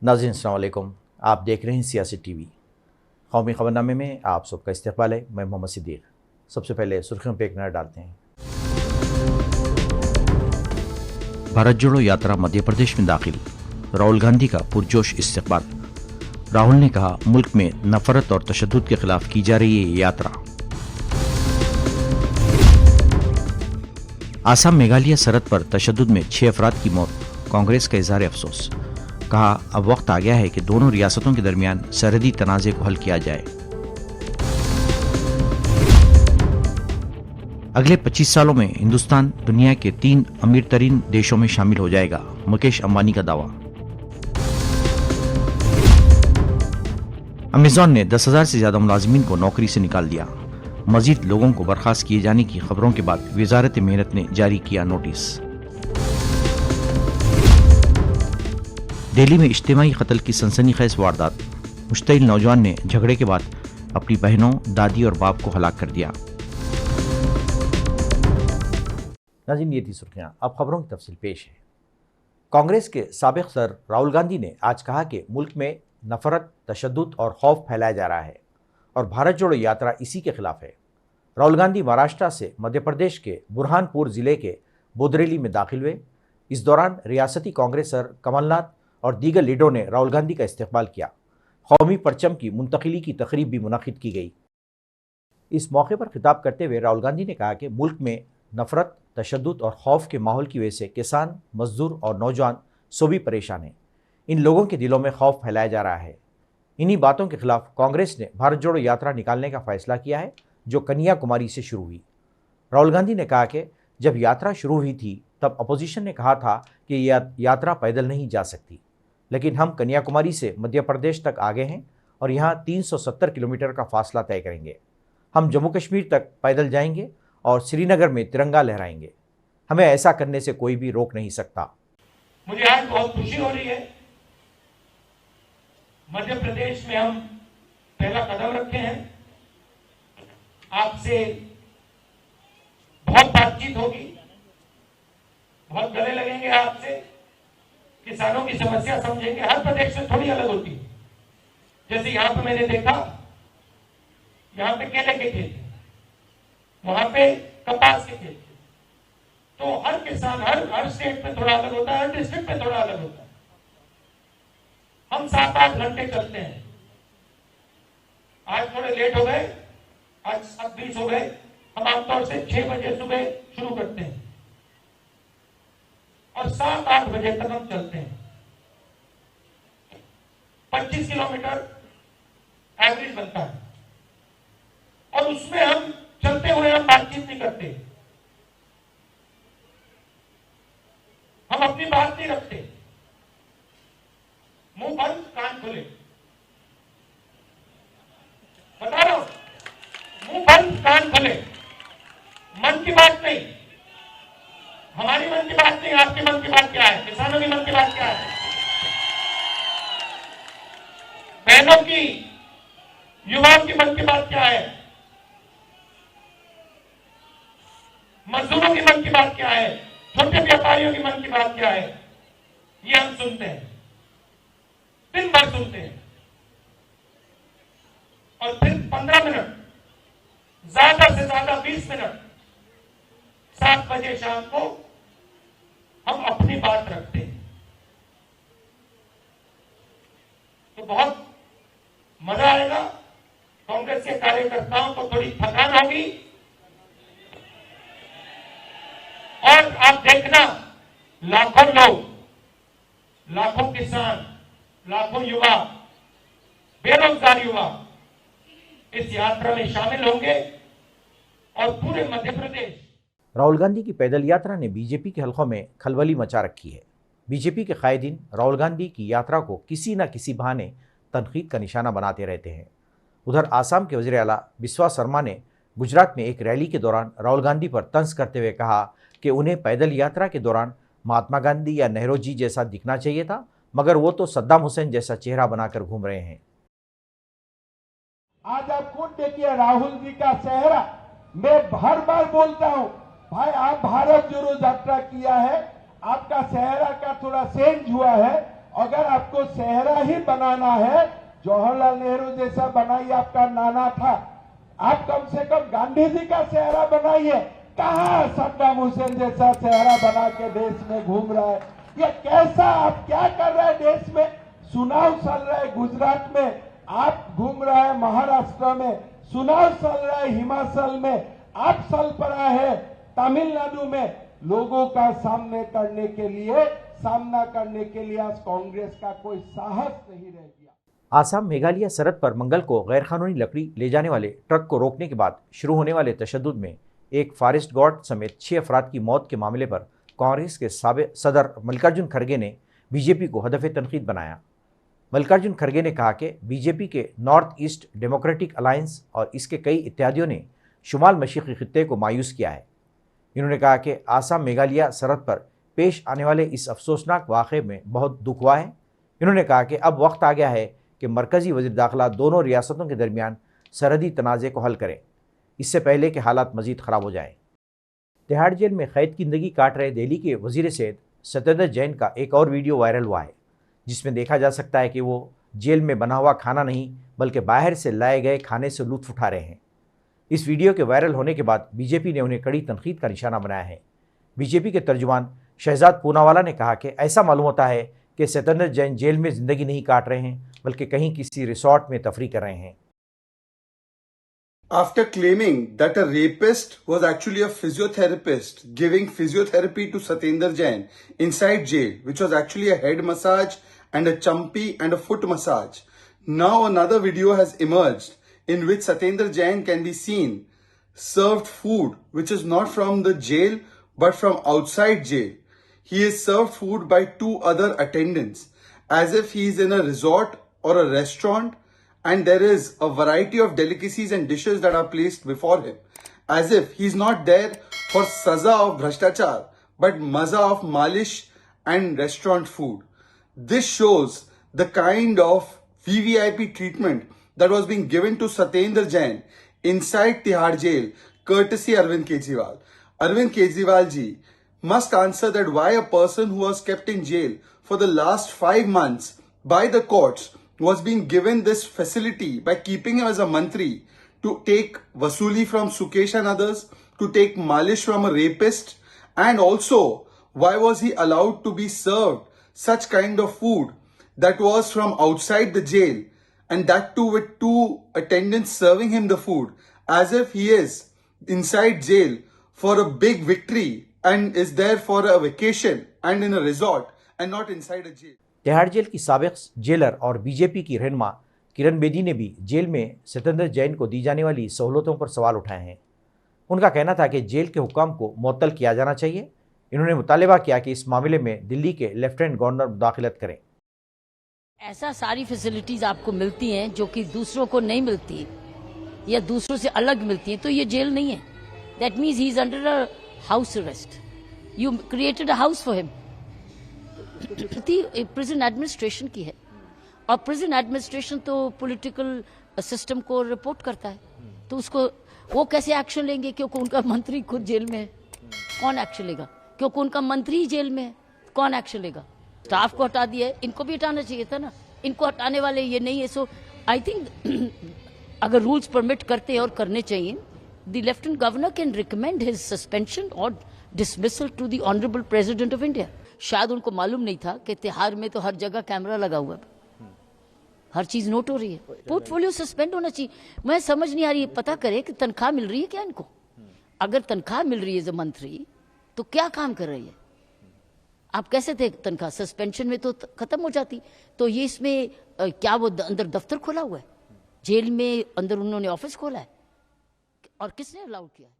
नाज़रीन अस्सलाम वालेकुम। आप देख रहे हैं सियासी टीवी। कौमी खबरनामे में आप सबका इस्तकबाल है। मैं मोहम्मद सिद्दीक। सबसे पहले सुर्खियों पर एक नज़र डालते हैं। भारत जोड़ो यात्रा मध्य प्रदेश में दाखिल, राहुल गांधी का पुरजोश इस्तकबाल। राहुल ने कहा, मुल्क में नफरत और तशद्दुद के खिलाफ की जा रही है ये यात्रा। आसाम मेघालय सरहद पर तशद्दुद में 6 अफराद की मौत, कांग्रेस का इजहार अफसोस। कहा, अब वक्त आ गया है कि दोनों रियासतों के दरमियान सरहदी तनाज़े को हल किया जाए। अगले 25 सालों में हिंदुस्तान दुनिया के 3 अमीर तरीन देशों में शामिल हो जाएगा, मुकेश अंबानी का दावा। अमेजॉन ने 10,000 से ज्यादा मुलाजिमीन को नौकरी से निकाल दिया। मजीद लोगों को बर्खास्त किए जाने की खबरों के बाद वजारत मेहनत ने जारी किया नोटिस। दिल्ली में इज्तिमाई कत्ल की सनसनीखेज वारदात, मुश्तइल नौजवान ने झगड़े के बाद अपनी बहनों, दादी और बाप को हलाक कर दिया। नाज़रीन, ये थी सुर्खियां। अब खबरों की तफसील पेश है। कांग्रेस के साबिक सदर राहुल गांधी ने आज कहा कि मुल्क में नफरत, तशद्दुद और खौफ फैलाया जा रहा है और भारत जोड़ो यात्रा इसी के खिलाफ है। राहुल गांधी महाराष्ट्र से मध्य प्रदेश के बुरहानपुर जिले के बोदरेली में दाखिल हुए। इस दौरान रियासती कांग्रेस सदर कमलनाथ और दीगर लीडरों ने राहुल गांधी का इस्तकबाल किया। कौमी परचम की मुंतकिली की तकरीब भी मुनक़िद की गई। इस मौके पर खिताब करते हुए राहुल गांधी ने कहा कि मुल्क में नफरत, तशद्दुद और खौफ के माहौल की वजह से किसान, मजदूर और नौजवान सभी परेशान हैं। इन लोगों के दिलों में खौफ फैलाया जा रहा है। इन्हीं बातों के खिलाफ कांग्रेस ने भारत जोड़ो यात्रा निकालने का फैसला किया है, जो कन्याकुमारी से शुरू हुई। राहुल गांधी ने कहा कि जब यात्रा शुरू हुई थी तब अपोजिशन ने कहा था कि यह यात्रा पैदल नहीं जा सकती, लेकिन हम कन्याकुमारी से मध्य प्रदेश तक आ गए हैं और यहाँ 370 किलोमीटर का फासला तय करेंगे। हम जम्मू कश्मीर तक पैदल जाएंगे और श्रीनगर में तिरंगा लहराएंगे। हमें ऐसा करने से कोई भी रोक नहीं सकता। मुझे आज बहुत खुशी हो रही है, मध्य प्रदेश में हम पहला कदम रखे हैं। आपसे बहुत बातचीत होगी, बहुत गले लगेंगे आपसे, किसानों की समस्या समझेंगे। हर प्रदेश से थोड़ी अलग होती है। जैसे यहां पे मैंने देखा, यहां पे केले के खेत, वहां पे कपास के खेत। तो हर किसान हर स्टेट में थोड़ा अलग होता है, हर डिस्ट्रिक्ट में थोड़ा अलग होता है। हम 7-8 घंटे चलते हैं। आज थोड़े लेट हो गए, आज 7:20 हो गए। हम आमतौर से 6 बजे सुबह शुरू करते हैं और 7-8 बजे तक हम चलते हैं। 25 किलोमीटर एवरेज बनता है और उसमें हम चलते हुए हम बातचीत नहीं करते, हम अपनी बात नहीं रखते। मुंह बंद कान खुले, बता रहा हूं, मुंह बंद कान खुले। मन की बात नहीं, हमारी मन की बात नहीं, आपके मन की बात क्या है, किसानों की मन की बात क्या है, बहनों की, युवाओं की मन की बात क्या है, मजदूरों की मन की बात क्या है, छोटे व्यापारियों की मन की बात क्या है, ये हम सुनते हैं, दिन भर सुनते हैं। और फिर 15 मिनट, ज्यादा से ज्यादा 20 मिनट, 7 बजे शाम को हम अपनी बात रखते हैं। तो बहुत मजा आएगा। कांग्रेस के कार्यकर्ताओं को थोड़ी थकान होगी और आप देखना, लाखों लोग, लाखों किसान, लाखों युवा, बेरोजगार युवा इस यात्रा में शामिल होंगे और पूरे मध्य प्रदेश। राहुल गांधी की पैदल यात्रा ने बीजेपी के हलकों में खलबली मचा रखी है। बीजेपी के कायदीन राहुल गांधी की यात्रा को किसी न किसी बहाने तनकीद का निशाना बनाते रहते हैं। उधर आसाम के वज़ीर आला बिस्वा शर्मा ने गुजरात में एक रैली के दौरान राहुल गांधी पर तंज करते हुए कहा कि उन्हें पैदल यात्रा के दौरान महात्मा गांधी या नेहरू जी जैसा दिखना चाहिए था, मगर वो तो सद्दाम हुसैन जैसा चेहरा बनाकर घूम रहे हैं। आज आप खुद देखिए राहुल जी का चेहरा। मैं हर बार बोलता हूं, भाई आप भारत जोड़ो यात्रा किया है, आपका चेहरा का थोड़ा चेंज हुआ है अगर आपको सेहरा ही बनाना है, जवाहरलाल नेहरू जैसा बनाइए, आपका नाना था। आप कम से कम गांधी जी का सेहरा बनाइए। कहां सद्दाम हुसैन जैसा सेहरा बना के देश में घूम रहा है? ये कैसा, आप क्या कर रहे हैं देश में? चुनाव चल रहा है गुजरात में, आप घूम रहे हैं महाराष्ट्र में, चुनाव चल रहा है हिमाचल में, आप चल पड़ा है तमिलनाडु में। लोगों का सामना करने के लिए आज कांग्रेस का कोई साहस नहीं रह गया। आसाम मेघालय सरहद पर मंगल को गैरकानूनी लकड़ी ले जाने वाले ट्रक को रोकने के बाद शुरू होने वाले तशद्दुद में एक फॉरेस्ट गार्ड समेत 6 अफराद की मौत के मामले पर कांग्रेस के साबिक सदर मल्लिकार्जुन खड़गे ने बीजेपी को हदफ तनकीद बनाया। मल्लिकार्जुन खड़गे ने कहा कि बीजेपी के नॉर्थ ईस्ट डेमोक्रेटिक अलायंस और इसके कई इत्यादियों ने शुमाल मशरिक़ी खित्ते को मायूस किया है। इन्होंने कहा कि आसाम मेघालय सरहद पर पेश आने वाले इस अफसोसनाक वाक़े में बहुत दुख हुआ है। इन्होंने कहा कि अब वक्त आ गया है कि मरकज़ी वज़ीर दाखिला दोनों रियासतों के दरमियान सरहदी तनाज़े को हल करें, इससे पहले कि हालात मज़ीद ख़राब हो जाएँ। तिहाड़ जेल में क़ैद की ज़िंदगी काट रहे दिल्ली के वज़ीर सेहत सत्येंद्र जैन का एक और वीडियो वायरल हुआ है, जिसमें देखा जा सकता है कि वो जेल में बना हुआ खाना नहीं बल्कि बाहर से लाए गए खाने से लुत्फ़ उठा रहे हैं। इस वीडियो के वायरल होने के बाद बीजेपी ने उन्हें कड़ी तनकीद का निशाना बनाया है। बीजेपी के तर्जुमान शहजाद पूनावाला ने कहा कि ऐसा मालूम होता है कि सत्येंद्र जैन जेल में ज़िंदगी नहीं काट रहे हैं बल्कि कहीं किसी रिसोर्ट में तफरीह कर रहे हैं। After claiming that a rapist was actually a physiotherapist giving physiotherapy to Satyendra Jain inside jail, which was actually a head massage and a champi and a foot massage, now another video has emerged in which Satyendra Jain can be seen served food which is not from the jail but from outside jail. He is served food by 2 other attendants as if he is in a resort or a restaurant, and there is a variety of delicacies and dishes that are placed before him as if he's not there for saza of bhrashtachar but maza of malish and restaurant food. This shows the kind of VVIP treatment that was being given to Satyendra Jain inside Tihar jail courtesy Arvind Kejriwal. Arvind Kejriwal ji must answer that why a person who was kept in jail for the last 5 months by the courts was being given this facility by keeping him as a mantri to take vasuli from Sukesh and others, to take malish from a rapist, and also why was he allowed to be served such kind of food that was from outside the jail, and that too with 2 attendants serving him the food as if he is inside jail for a big victory and is there for a vacation and in a resort and not inside a jail. Tihar jail की साबिक jailer और BJP की रहनुमा किरण बेदी ने भी jail में सत्येंद्र जैन को दी जाने वाली सहूलतों पर सवाल उठाए हैं। उनका कहना था कि जेल के हुक्म को मुअत्तल किया जाना चाहिए। इन्होंने मुतालबा किया कि इस मामले में दिल्ली के लेफ्टिनेंट गवर्नर मुदाखलत करें। ऐसा सारी फैसिलिटीज आपको मिलती हैं जो कि दूसरों को नहीं मिलती या दूसरों से अलग मिलती हैं, तो ये जेल नहीं है। That means he is under a house arrest. You created a house for him. Prison administration की है, और प्रिजन एडमिनिस्ट्रेशन तो पॉलिटिकल सिस्टम को रिपोर्ट करता है, तो उसको वो कैसे एक्शन लेंगे क्योंकि उनका मंत्री खुद जेल में है? कौन एक्शन लेगा? क्योंकि उनका मंत्री जेल में है, कौन एक्शन लेगा? स्टाफ को हटा दिया है, इनको भी हटाना चाहिए था ना। इनको हटाने वाले ये नहीं है। सो आई थिंक अगर रूल्स परमिट करते हैं और करने चाहिए, the lieutenant governor can recommend his suspension और dismissal to the honourable president of India. शायद उनको मालूम नहीं था कि तिहाड़ में तो हर जगह कैमरा लगा हुआ है, हर चीज नोट हो रही है। पोर्टफोलियो सस्पेंड होना चाहिए। मैं समझ नहीं आ रही है, पता करे कि तनख्वाह मिल रही है क्या इनको? अगर तनख्वाह मिल रही है एज मंत्री तो क्या काम कर रही है? आप कैसे थे तनख्वाह? सस्पेंशन में तो खत्म हो जाती। तो ये इसमें क्या वो अंदर दफ्तर खोला हुआ है? जेल में अंदर उन्होंने ऑफिस खोला है, और किसने अलाउड किया है?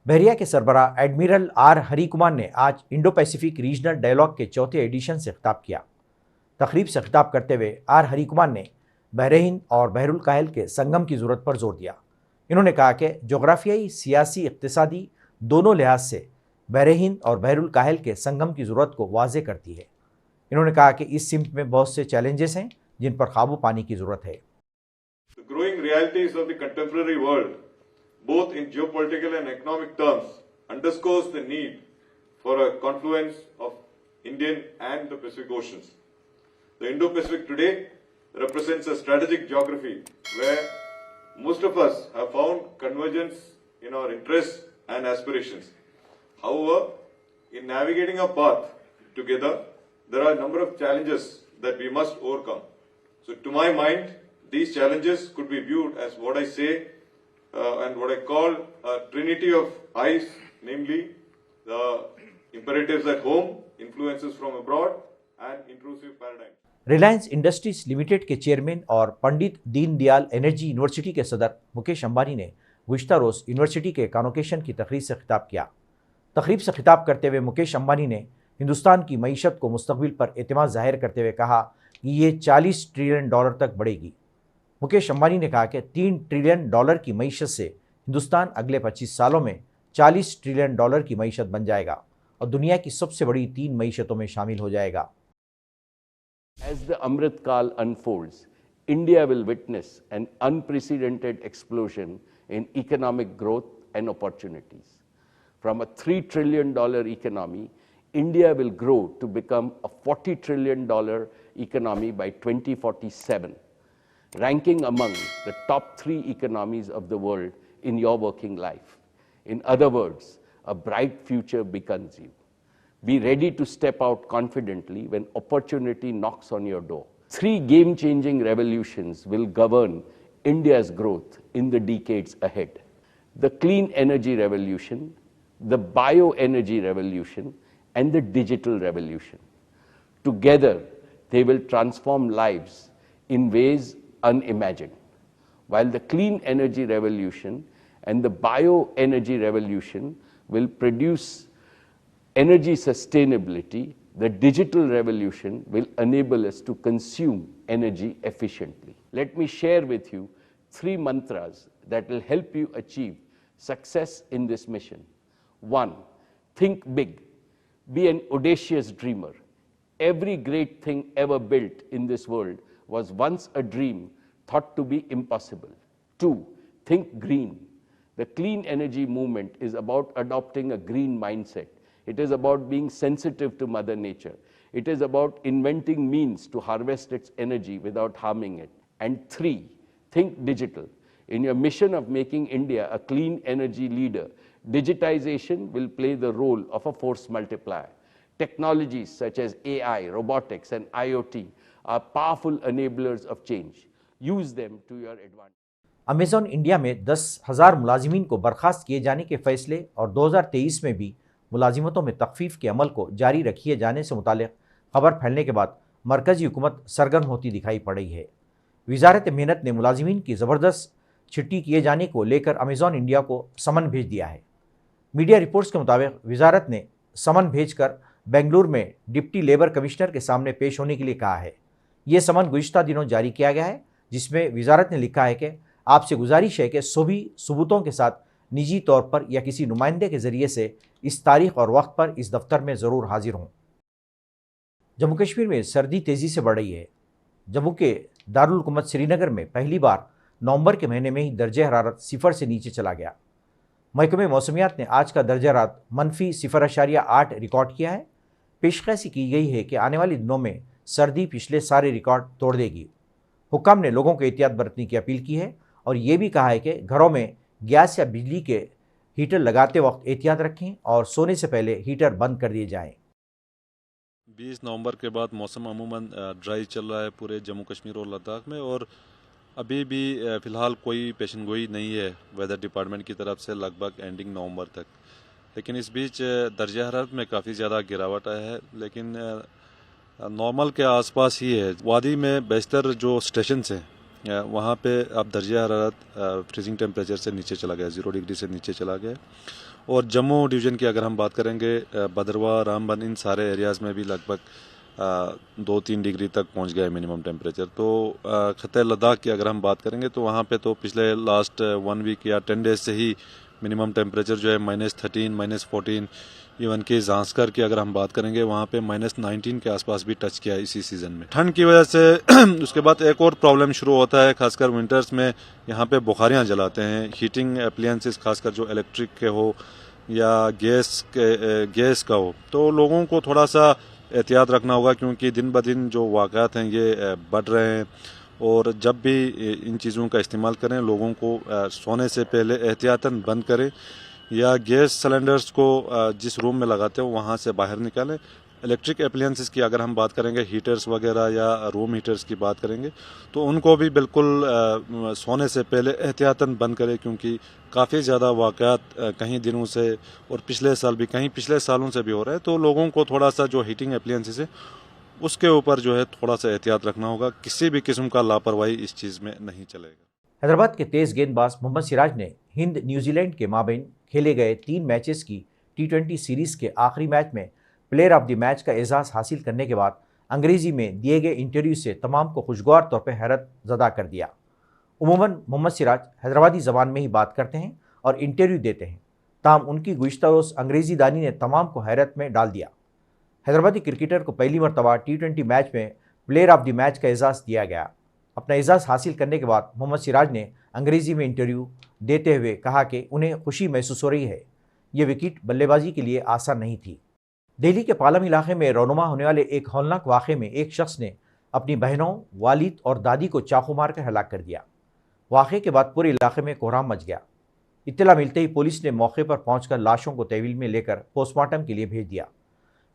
बहरिया के सरबराह एडमिरल आर हरी कुमार ने आज इंडो पैसिफिक रीजनल डायलॉग के 4थे एडिशन से खिताब किया। तकरीब से खिताब करते हुए आर हरी कुमार ने बहरीन और बहरुल काहिल के संगम की ज़रूरत पर जोर दिया। इन्होंने कहा कि जोग्राफियाई, सियासी, इक़्तिसादी दोनों लिहाज से बहरीन और बहरुल काहिल के संगम की ज़रूरत को वाज़े करती है। इन्होंने कहा कि इस सिमत में बहुत से चैलेंजेस हैं जिन पर काबू पाने की ज़रूरत है। Growing realities of the contemporary world, both in geopolitical and economic terms, underscores the need for a confluence of Indian and the Pacific Oceans. The Indo-Pacific today represents a strategic geography where most of us have found convergence in our interests and aspirations. However, in navigating our path together, there are a number of challenges that we must overcome. So to my mind, these challenges could be viewed as what I say and what I call a trinity of I's, namely the imperatives at home, influences from abroad, and intrusive paradigms. Reliance industries limited के chairman और Pandit Deendayal energy university के सदर मुकेश अंबानी ने गुज़िश्ता रोज़ university के convocation की तकरीब से खिताब किया। तकरीब से खिताब करते हुए मुकेश अंबानी ने हिंदुस्तान की मईशत को मुस्तकबिल पर एतमाद जाहिर करते हुए कहा कि ये $40 ट्रिलियन तक बढ़ेगी। मुकेश अंबानी ने कहा कि $3 ट्रिलियन की मईशत से हिंदुस्तान अगले 25 सालों में $40 ट्रिलियन की मईशत बन जाएगा और दुनिया की सबसे बड़ी 3 मईशतों में शामिल हो जाएगा। As the Amrit Kaal unfolds, India will witness an unprecedented explosion in economic growth and opportunities. From a $3 trillion economy, India will grow to become a $40 trillion economy by 2047, ranking among the top 3 economies of the world in your working life. In other words, a bright future beckons you. Be ready to step out confidently when opportunity knocks on your door. 3 game-changing revolutions will govern India's growth in the decades ahead. The clean energy revolution, the bioenergy revolution, and the digital revolution. Together, they will transform lives in ways unimagined. While the clean energy revolution and the bioenergy revolution will produce energy sustainability, the digital revolution will enable us to consume energy efficiently. Let me share with you 3 mantras that will help you achieve success in this mission. 1. Think big. Be an audacious dreamer. Every great thing ever built in this world was once a dream thought to be impossible. 2. Think green. The clean energy movement is about adopting a green mindset. It is about being sensitive to Mother Nature. It is about inventing means to harvest its energy without harming it. And 3, think digital. In your mission of making India a clean energy leader, digitization will play the role of a force multiplier. Technologies such as AI, robotics, and IoT are powerful enablers of change. Use them to your advantage. Amazon India में 10,000 मुलाजिमीन को बर्खास्त किए जाने के फैसले और 2023 में भी मुलाजिमतों में तखफीफ के अमल को जारी रखिए जाने से मुतालिक खबर फैलने के बाद मरकज़ी हुकूमत सरगर्म होती दिखाई पड़ रही है। वजारत मेहनत ने मुलाजिमीन की ज़बरदस्त छुट्टी किए जाने को लेकर अमेज़ॉन इंडिया को समन भेज दिया है। मीडिया रिपोर्ट्स के मुताबिक वजारत ने समन भेजकर बेंगलुरु में डिप्टी लेबर कमिश्नर के सामने पेश होने के लिए कहा है। ये समन गुज़िश्ता दिनों जारी किया गया है, जिसमें वजारत ने लिखा है कि आपसे गुजारिश है कि सभी सबूतों के साथ निजी तौर पर या किसी नुमाइंदे के ज़रिए से इस तारीख और वक्त पर इस दफ्तर में ज़रूर हाजिर हों। जम्मू कश्मीर में सर्दी तेज़ी से बढ़ रही है। जम्मू के दारुल हुकूमत श्रीनगर में पहली बार नवंबर के महीने में ही दर्जे हरारत 0 से नीचे चला गया। महकमे मौसमियात ने आज का दर्जा हरारत -0.8 रिकॉर्ड किया है। पेशकशी की गई है कि आने वाले दिनों में सर्दी पिछले सारे रिकॉर्ड तोड़ देगी। हुक्काम ने लोगों को एहतियात बरतने की अपील की है और ये भी कहा है कि घरों में गैस या बिजली के हीटर लगाते वक्त एहतियात रखें और सोने से पहले हीटर बंद कर दिए जाएं। 20 नवंबर के बाद मौसम अमूमन ड्राई चल रहा है पूरे जम्मू कश्मीर और लद्दाख में, और अभी भी फ़िलहाल कोई पेशन गोई नहीं है वेदर डिपार्टमेंट की तरफ से लगभग एंडिंग नवंबर तक। लेकिन इस बीच दर्जा हरारत में काफ़ी ज़्यादा गिरावट आया है, लेकिन नॉर्मल के आसपास ही है। वादी में बेशतर जो स्टेशन हैं वहाँ पे अब दर्जा हरारत फ्रीजिंग टेम्परेचर से नीचे चला गया, 0 डिग्री से नीचे चला गया। और जम्मू डिवीज़न की अगर हम बात करेंगे, भद्रवाह, रामबन, इन सारे एरियाज़ में भी लगभग 2-3 डिग्री तक पहुँच गया है मिनिमम टेम्परेचर। तो खत्ते लद्दाख की अगर हम बात करेंगे तो वहाँ पे तो पिछले लास्ट 1 वीक या 10 डेज से ही मिनिमम टेम्परेचर जो है -13, -14, इवन कि ज़ांस्कर की अगर हम बात करेंगे वहाँ पे -19 के आसपास भी टच किया है इसी सीज़न में। ठंड की वजह से उसके बाद एक और प्रॉब्लम शुरू होता है, खासकर विंटर्स में यहाँ पे बुखारियाँ जलाते हैं। हीटिंग एप्लियंसेस खासकर जो इलेक्ट्रिक के हो या गैस का हो, तो लोगों को थोड़ा सा एहतियात रखना होगा, क्योंकि दिन ब दिन जो वाक़यात हैं ये बढ़ रहे हैं। और जब भी इन चीज़ों का इस्तेमाल करें, लोगों को सोने से पहले एहतियातन बंद करें, या गैस सिलेंडर्स को जिस रूम में लगाते हो वहाँ से बाहर निकालें। इलेक्ट्रिक एप्लायंसेस की अगर हम बात करेंगे, हीटर्स वगैरह या रूम हीटर्स की बात करेंगे, तो उनको भी बिल्कुल सोने से पहले एहतियातन बंद करें, क्योंकि काफ़ी ज़्यादा वाक़यात कहीं दिनों से और पिछले साल भी, कहीं पिछले सालों से भी हो रहा है। तो लोगों को थोड़ा सा जो हीटिंग एप्लायंसेस है उसके ऊपर जो है थोड़ा सा एहतियात रखना होगा। किसी भी किस्म का लापरवाही इस चीज़ में नहीं चलेगा। हैदराबाद के तेज गेंदबाज मोहम्मद सिराज ने हिंद न्यूजीलैंड के माबैन खेले गए 3 मैचेस की T20 सीरीज़ के आखिरी मैच में प्लेयर ऑफ द मैच का एजाज़ हासिल करने के बाद अंग्रेज़ी में दिए गए इंटरव्यू से तमाम को खुशगवार तौर पर हैरत ज़दा कर दिया। उमूमन मोहम्मद सिराज हैदराबादी ज़बान में ही बात करते हैं और इंटरव्यू देते हैं, ताहम उनकी गुज़िश्ता रोज़ अंग्रेज़ी दानी ने तमाम को हैरत में डाल दिया। हैदराबादी क्रिकेटर को पहली मरतबा T20 मैच में प्लेयर ऑफ द मैच का एजाज़ दिया गया। अपना एजाज़ हासिल करने के बाद मोहम्मद सिराज ने अंग्रेज़ी में इंटरव्यू देते हुए कहा कि उन्हें खुशी महसूस हो रही है। ये विकेट बल्लेबाजी के लिए आसान नहीं थी। दिल्ली के पालम इलाके में रौनुमा होने वाले एक हौलनाक वाक़े में एक शख्स ने अपनी बहनों, वालिद और दादी को चाकू मारकर हलाक कर दिया। वाक़े के बाद पूरे इलाके में कोहराम मच गया। इत्तला मिलते ही पुलिस ने मौके पर पहुंचकर लाशों को तहवील में लेकर पोस्टमार्टम के लिए भेज दिया।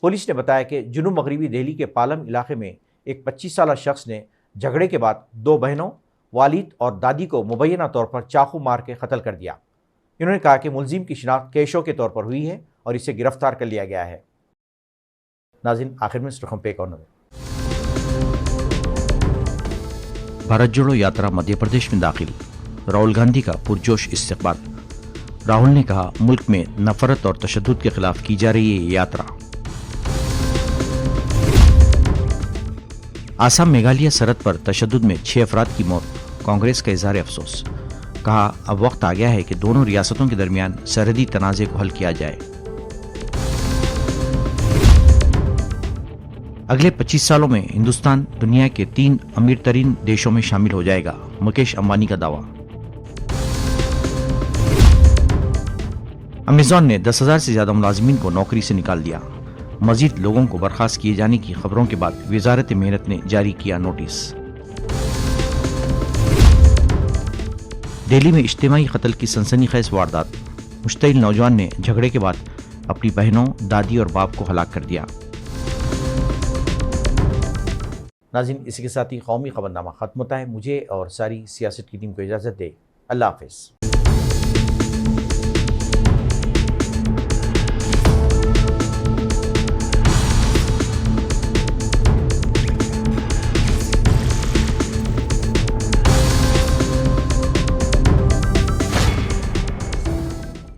पुलिस ने बताया कि जुनूब मगरबी दिल्ली के पालम इलाके में एक 25 साला शख्स ने झगड़े के बाद 2 बहनों, वालिद और दादी को मुबैना तौर पर चाकू मार के कत्ल कर दिया। इन्होंने कहा कि मुलजिम की शिनाख्त कैशो के तौर पर हुई है और इसे गिरफ्तार कर लिया गया है। नाज़रीन, आखिर में सुर्खियों पे एक और नज़र। भारत जोड़ो यात्रा मध्य प्रदेश में दाखिल, राहुल गांधी का पुरजोश इस्तकबाल। राहुल ने कहा, मुल्क में नफरत और तशद्दुद के खिलाफ की जा रही है ये यात्रा। आसाम मेघालय सरहद पर तशद्दुद में 6 अफराद की मौत, कांग्रेस का इजहार अफसोस। कहा, अब वक्त आ गया है कि दोनों रियासतों के दरमियान सरहदी तनाज़े को हल किया जाए। अगले 25 सालों में हिंदुस्तान दुनिया के 3 अमीर तरीन देशों में शामिल हो जाएगा, मुकेश अंबानी का दावा। अमेज़न ने 10,000 से ज्यादा मुलाजिमीन को नौकरी से निकाल दिया। मजीद लोगों को बर्खास्त किए जाने की खबरों के बाद वजारत मेहनत ने जारी किया नोटिस। दिल्ली में इज्तिमाई कत्ल की सनसनीखेज वारदात, मुश्तइल नौजवान ने झगड़े के बाद अपनी बहनों, दादी और बाप को हलाक कर दिया। नाज़रीन, इसी के साथ ही कौमी खबरनामा खत्म होता है। मुझे और सारी सियासत की टीम को इजाज़त दे। अल्लाह हाफ़िज़।